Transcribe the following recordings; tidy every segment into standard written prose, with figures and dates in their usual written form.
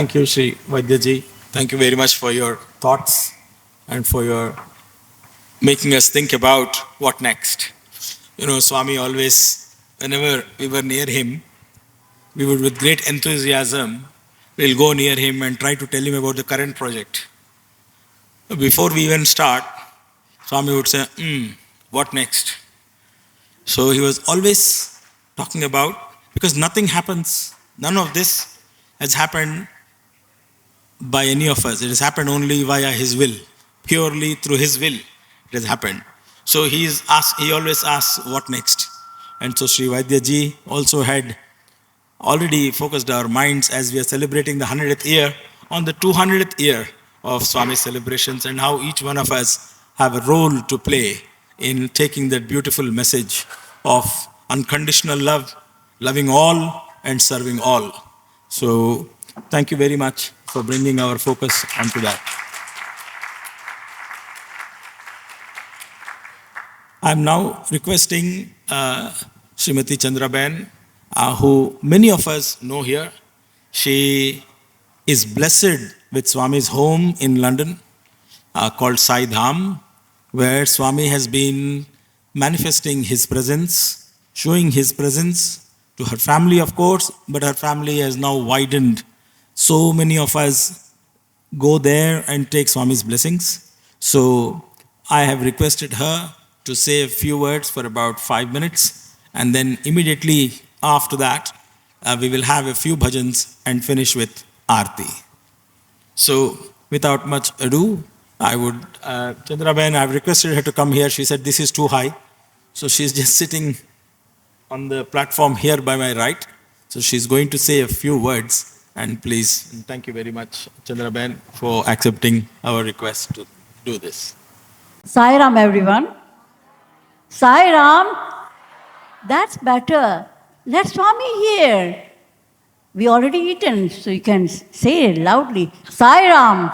Thank you, Sri Vaidyaji. Thank you very much for your thoughts and for your making us think about what next. You know, Swami always, whenever we were near him, we would, with great enthusiasm, we'll go near him and try to tell him about the current project. Before we even start, Swami would say, what next? So he was always talking about, because nothing happens, none of this has happened by any of us. It has happened only via his will, purely through his will it has happened. So he always asks, what next? And so Sri Vaidyaji also had already focused our minds as we are celebrating the 100th year on the 200th year of Swami celebrations and how each one of us have a role to play in taking that beautiful message of unconditional love, loving all and serving all. So thank you very much for bringing our focus onto that. I'm now requesting Srimati Chandraben, who many of us know here. She is blessed with Swami's home in London called Sai Dham, where Swami has been manifesting his presence, showing his presence to her family, of course, but her family has now widened. So many of us go there and take Swami's blessings. So I have requested her to say a few words for about 5 minutes, and then immediately after that, we will have a few bhajans and finish with Aarti. So without much ado, I would, Chandraben, I've requested her to come here. She said this is too high. So she's just sitting on the platform here by my right. So she's going to say a few words. And please, and thank you very much, Chandraben, for accepting our request to do this. Sai Ram, everyone. Sai Ram, that's better. Let Swami hear. We already eaten, so you can say it loudly. Sai Ram.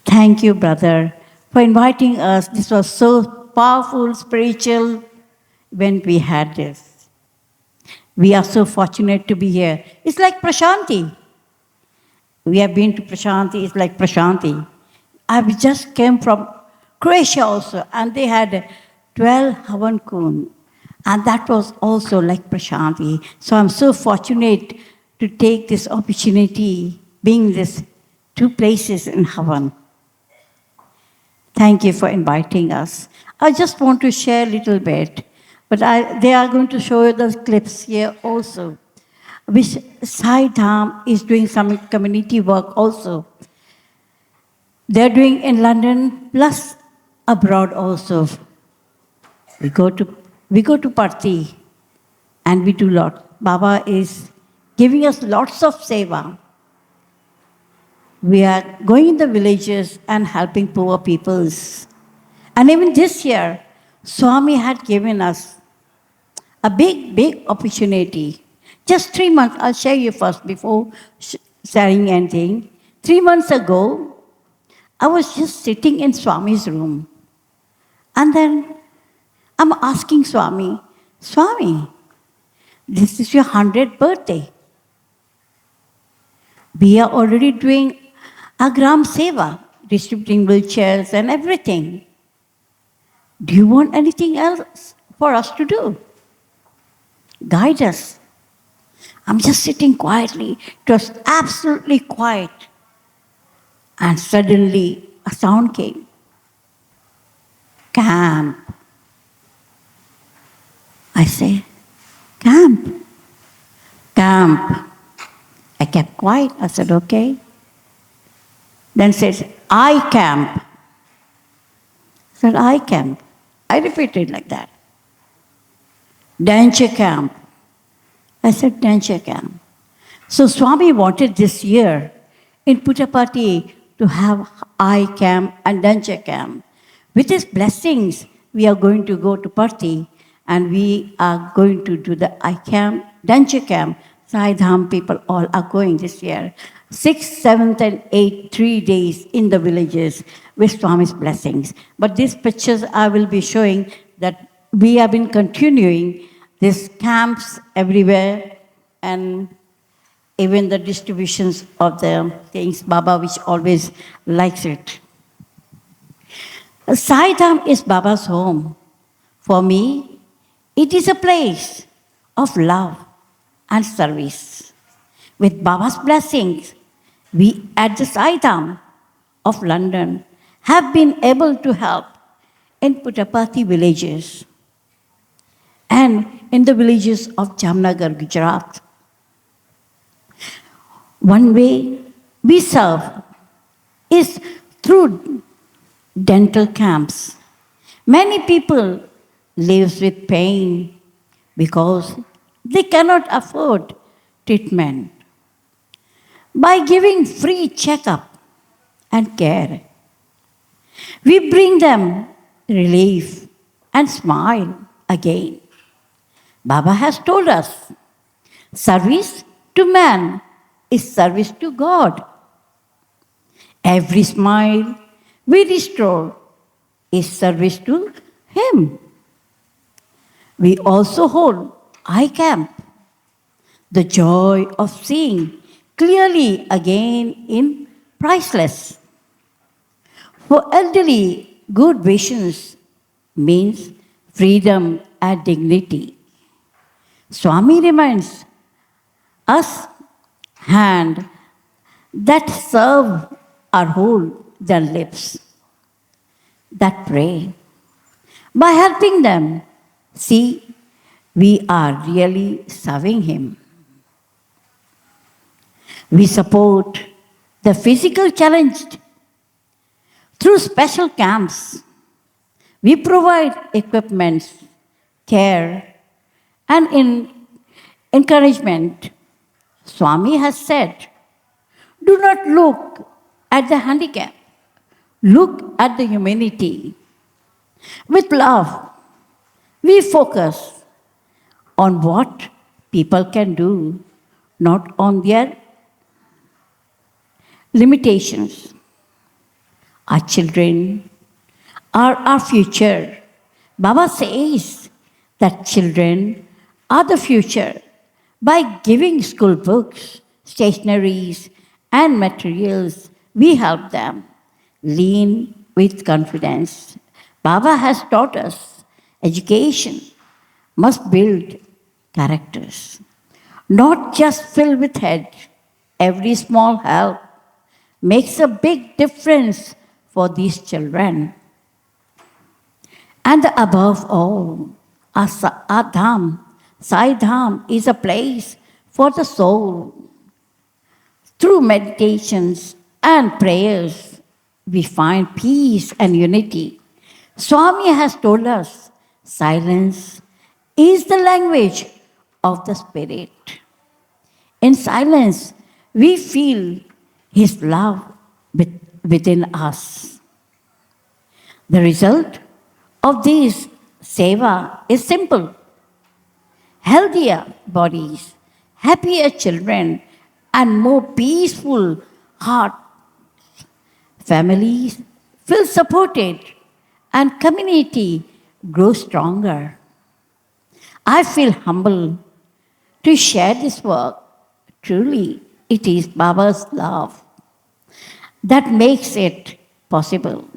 Thank you, brother, for inviting us. This was so powerful, spiritual when we had this. We are so fortunate to be here. It's like Prashanti. We have been to Prashanti, it's like Prashanti. I just came from Croatia also, and they had 12 Havan Kund. And that was also like Prashanti. So I'm so fortunate to take this opportunity, being these two places in Havan. Thank you for inviting us. I just want to share a little bit, but they are going to show you the clips here also, which Sai Dham is doing some community work also. They're doing in London plus abroad also. We go to Parthi and we do lot. Baba is giving us lots of seva. We are going in the villages and helping poor peoples. And even this year, Swami had given us a big opportunity. Just 3 months, I'll share you first before sharing anything. 3 months ago, I was just sitting in Swami's room. And then I'm asking Swami, this is your 100th birthday. We are already doing a Gram Seva, distributing wheelchairs and everything. Do you want anything else for us to do? Guide us. I'm just sitting quietly. It was absolutely quiet. And suddenly a sound came. Camp. I say, camp. Camp. I kept quiet. I said, okay. Then says, I camp. I said, I camp. I repeated like that. Dancer camp. I said, Dancer camp. So Swami wanted this year in Puttaparthi to have I camp and Dancer camp. With his blessings, we are going to go to Parthi and we are going to do the I camp, Dancer camp. Sai Dham people all are going this year. 6th, 7th, and 8th, 3 days in the villages with Swami's blessings. But these pictures I will be showing that we have been continuing these camps everywhere and even the distributions of the things, Baba, which always likes it. Sai Dham is Baba's home. For me, it is a place of love and service. With Baba's blessings, we at the Sai Dham of London have been able to help in Puttaparthi villages and in the villages of Jamnagar, Gujarat. One way we serve is through dental camps. Many people live with pain because they cannot afford treatment. By giving free checkup and care, we bring them relief and smile again. Baba has told us service to man is service to God. Every smile we restore is service to Him. We also hold eye camp, the joy of seeing clearly again in priceless. For elderly, good visions means freedom and dignity. Swami reminds us hand that serve or hold their lips, that pray. By helping them, see, we are really serving Him. We support the physical challenged through special camps. We provide equipments, care, and encouragement. Swami has said, do not look at the handicap, look at the humanity. With love, we focus on what people can do, not on their limitations. Our children are our future. Baba says that children are the future. By giving school books, stationaries, and materials, we help them lean with confidence. Baba has taught us education must build characters, not just fill with head. Every small help makes a big difference for these children. And above all, our Dham, Sai Dham, is a place for the soul. Through meditations and prayers, we find peace and unity. Swami has told us silence is the language of the spirit. In silence, we feel His love within us. The result of this seva is simple: healthier bodies, happier children, and more peaceful hearts. Families feel supported and community grows stronger. I feel humble to share this work. Truly, it is Baba's love that makes it possible.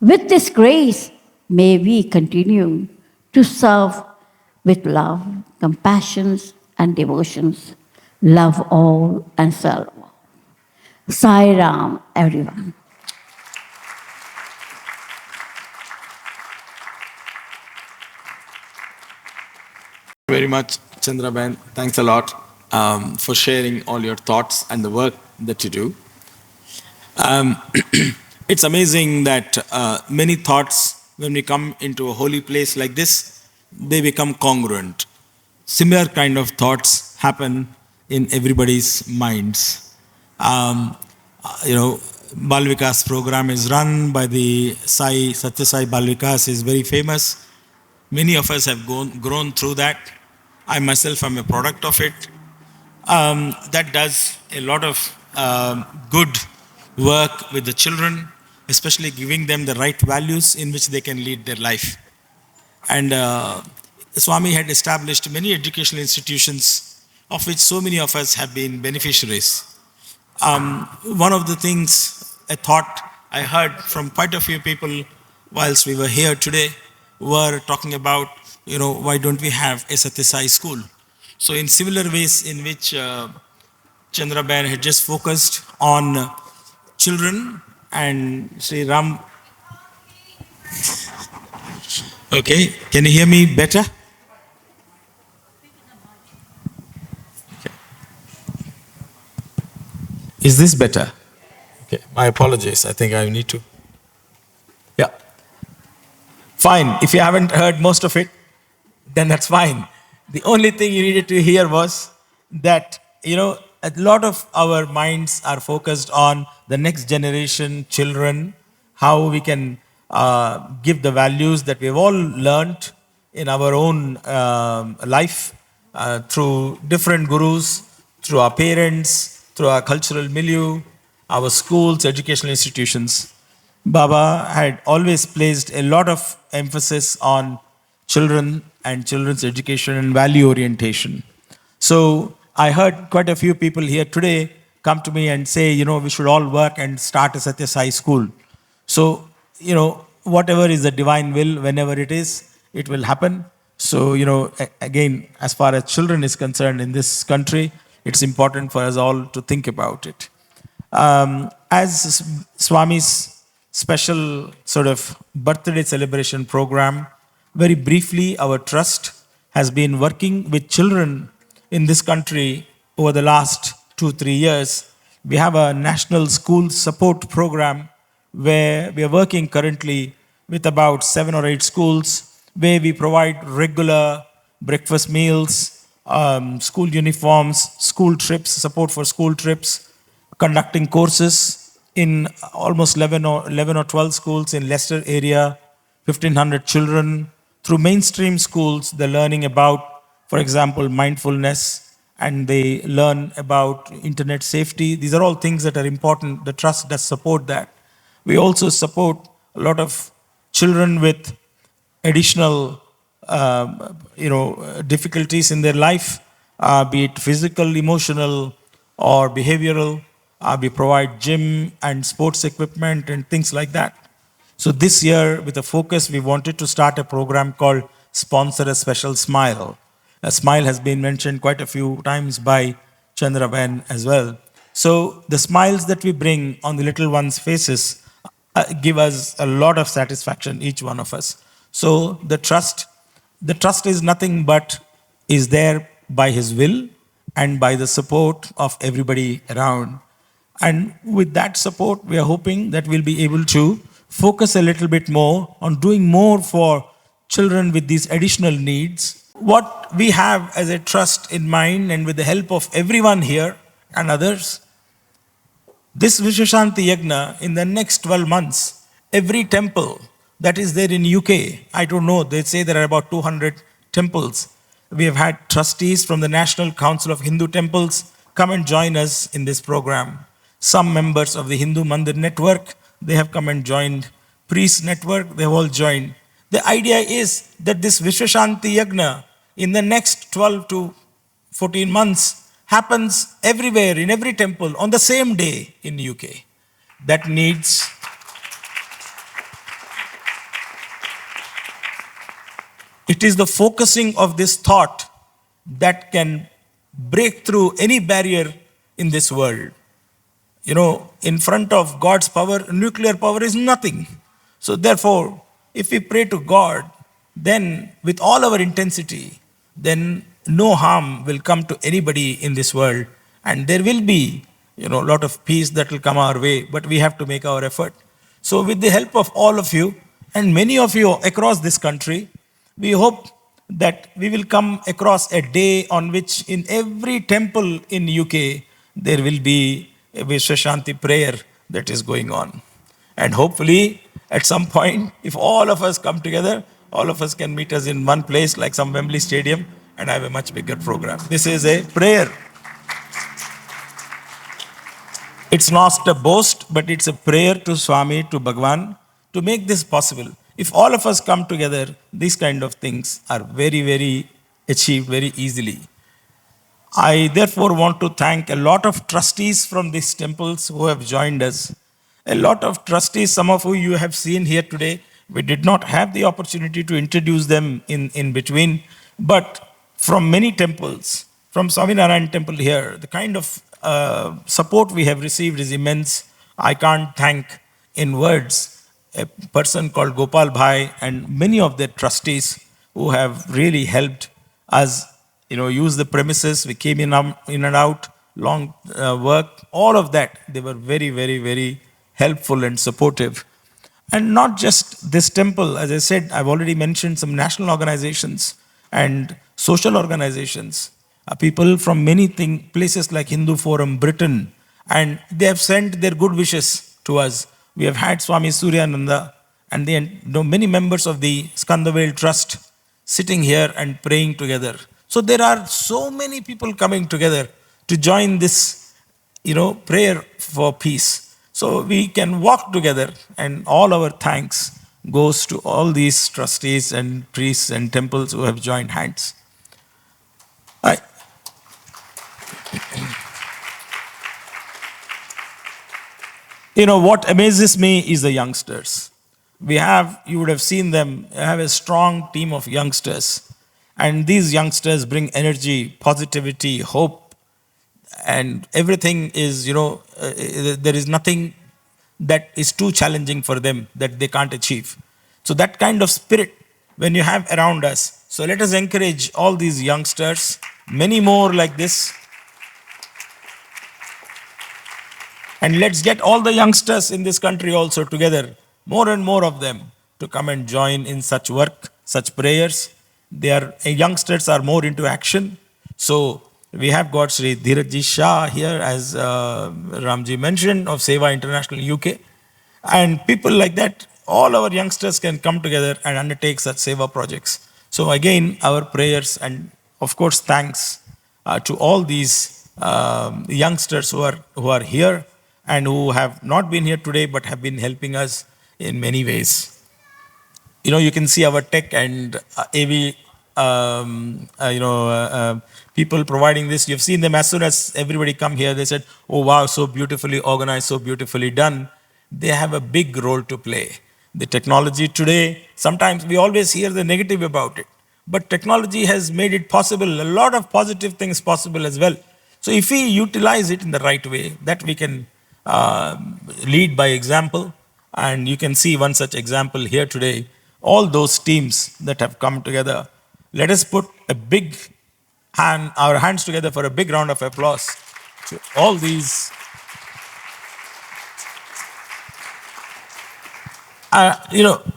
With this grace, may we continue to serve with love, compassion, and devotions. Love all and serve all. Sai Ram, everyone. Very much, Chandraben. Thanks a lot for sharing all your thoughts and the work that you do. Um, it's amazing that many thoughts, when we come into a holy place like this, they become congruent. Similar kind of thoughts happen in everybody's minds. Bal Vikas program is run by the Satya Sai Bal Vikas, is very famous. Many of us have grown through that. I myself am a product of it. That does a lot of good work with the children, especially giving them the right values in which they can lead their life. And Swami had established many educational institutions of which so many of us have been beneficiaries. One of the things, a thought I heard from quite a few people whilst we were here today were talking about, why don't we have a Satyasai school? So in similar ways in which Chandra Bain had just focused on children and Sri Ram. Okay, can you hear me better? Is this better? Okay, my apologies. I think I need to. Yeah. Fine. If you haven't heard most of it, then that's fine. The only thing you needed to hear was that, a lot of our minds are focused on the next generation, children, how we can give the values that we've all learned in our own life through different gurus, through our parents, through our cultural milieu, our schools, educational institutions. Baba had always placed a lot of emphasis on children and children's education and value orientation. So I heard quite a few people here today come to me and say, we should all work and start a Satya Sai school. So, whatever is the divine will, whenever it will happen. So, again, as far as children is concerned in this country, it's important for us all to think about it. As Swami's special sort of birthday celebration program, very briefly, our trust has been working with children in this country over the last 2-3 years. We have a national school support program where we are working currently with about 7 or 8 schools where we provide regular breakfast meals, school uniforms, school trips, support for school trips, conducting courses in almost 11 or 12 schools in Leicester area, 1,500 children. Through mainstream schools, they're learning about, for example, mindfulness, and they learn about internet safety. These are all things that are important. The trust does support that. We also support a lot of children with additional, difficulties in their life, be it physical, emotional, or behavioral. We provide gym and sports equipment and things like that. So this year, with a focus, we wanted to start a program called Sponsor a Special Smile. A smile has been mentioned quite a few times by Chandra Bain as well. So the smiles that we bring on the little ones' faces give us a lot of satisfaction, each one of us. So the trust is nothing but is there by His will and by the support of everybody around. And with that support, we are hoping that we'll be able to focus a little bit more on doing more for children with these additional needs. What we have as a trust in mind, and with the help of everyone here and others, this Vishwashanti Yagna, in the next 12 months, every temple that is there in UK, I don't know, they say there are about 200 temples. We have had trustees from the National Council of Hindu Temples come and join us in this program. Some members of the Hindu Mandir Network, they have come and joined. Priest Network, they have all joined. The idea is that this Vishwashanti Yagna in the next 12 to 14 months happens everywhere, in every temple, on the same day in UK. That needs it is the focusing of this thought that can break through any barrier in this world. In front of God's power, nuclear power is nothing. So therefore, if we pray to God, then with all our intensity, then no harm will come to anybody in this world. And there will be, a lot of peace that will come our way, but we have to make our effort. So with the help of all of you, and many of you across this country, we hope that we will come across a day on which in every temple in UK, there will be a Vishwashanti prayer that is going on. And hopefully, at some point, if all of us come together, all of us can meet us in one place like some Wembley Stadium and have a much bigger program. This is a prayer. It's not a boast, but it's a prayer to Swami, to Bhagwan, to make this possible. If all of us come together, these kind of things are very, very achieved very easily. I therefore want to thank a lot of trustees from these temples who have joined us. A lot of trustees, some of who you have seen here today. We did not have the opportunity to introduce them in between, but from many temples, from Swaminarayan temple here, the kind of support we have received is immense. I can't thank in words a person called Gopal Bhai and many of their trustees who have really helped us, use the premises. We came in and out, long work, all of that. They were very, very, very helpful and supportive. And not just this temple, as I said, I've already mentioned some national organizations and social organizations, people from many places like Hindu Forum, Britain, and they have sent their good wishes to us. We have had Swami Suryananda and many members of the Skandavale Trust sitting here and praying together. So there are so many people coming together to join this, prayer for peace. So we can walk together, and all our thanks goes to all these trustees and priests and temples who have joined hands. I, what amazes me is the youngsters. You would have seen them, have a strong team of youngsters. And these youngsters bring energy, positivity, hope, and everything is, there is nothing that is too challenging for them that they can't achieve. So that kind of spirit when you have around us. So let us encourage all these youngsters, many more like this. And let's get all the youngsters in this country also together, more and more of them, to come and join in such work, such prayers. Youngsters are more into action. So we have got Sri Dheerajji Shah here, as Ramji mentioned, of Seva International UK. And people like that, all our youngsters can come together and undertake such Seva projects. So again, our prayers and of course thanks to all these youngsters who are here and who have not been here today but have been helping us in many ways. You can see our tech and AV, people providing this. You've seen them as soon as everybody come here. They said, "Oh wow, so beautifully organized, so beautifully done." They have a big role to play. The technology today, sometimes we always hear the negative about it, but technology has made it possible, a lot of positive things possible as well. So if we utilize it in the right way, that we can lead by example. And you can see one such example here today. All those teams that have come together. Let us put our hands together for a big round of applause to all these.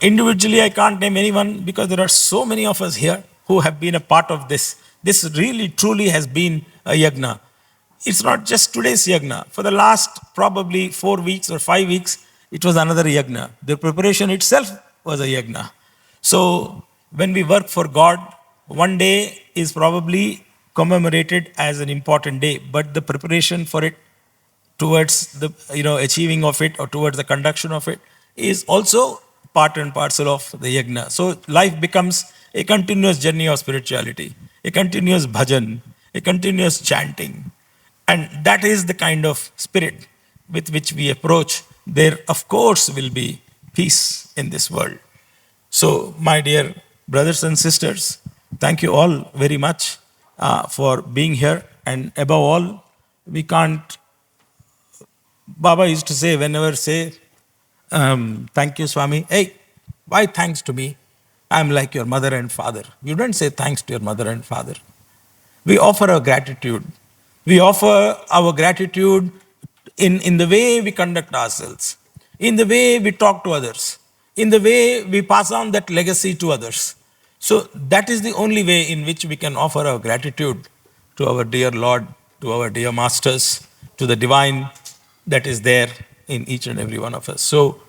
Individually I can't name anyone because there are so many of us here who have been a part of this. This really, truly has been a yagna. It's not just today's yagna. For the last probably 4 weeks or 5 weeks, it was another yagna. The preparation itself was a yagna. So when we work for God, one day is probably commemorated as an important day, but the preparation for it towards the achieving of it or towards the conduction of it is also part and parcel of the yagna. So life becomes a continuous journey of spirituality, a continuous bhajan, a continuous chanting. And that is the kind of spirit with which we approach. There, of course, will be peace in this world. So, my dear brothers and sisters, thank you all very much for being here. And above all, we can't. Baba used to say, thank you, Swami. Hey, why thanks to me? I'm like your mother and father. You don't say thanks to your mother and father. We offer our gratitude. We offer our gratitude in the way we conduct ourselves, in the way we talk to others, in the way we pass on that legacy to others. So that is the only way in which we can offer our gratitude to our dear Lord, to our dear masters, to the divine that is there in each and every one of us. So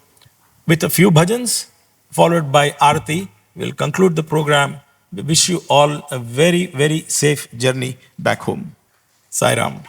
with a few bhajans followed by Arati, we'll conclude the program. We wish you all a very, very safe journey back home. Sai Ram.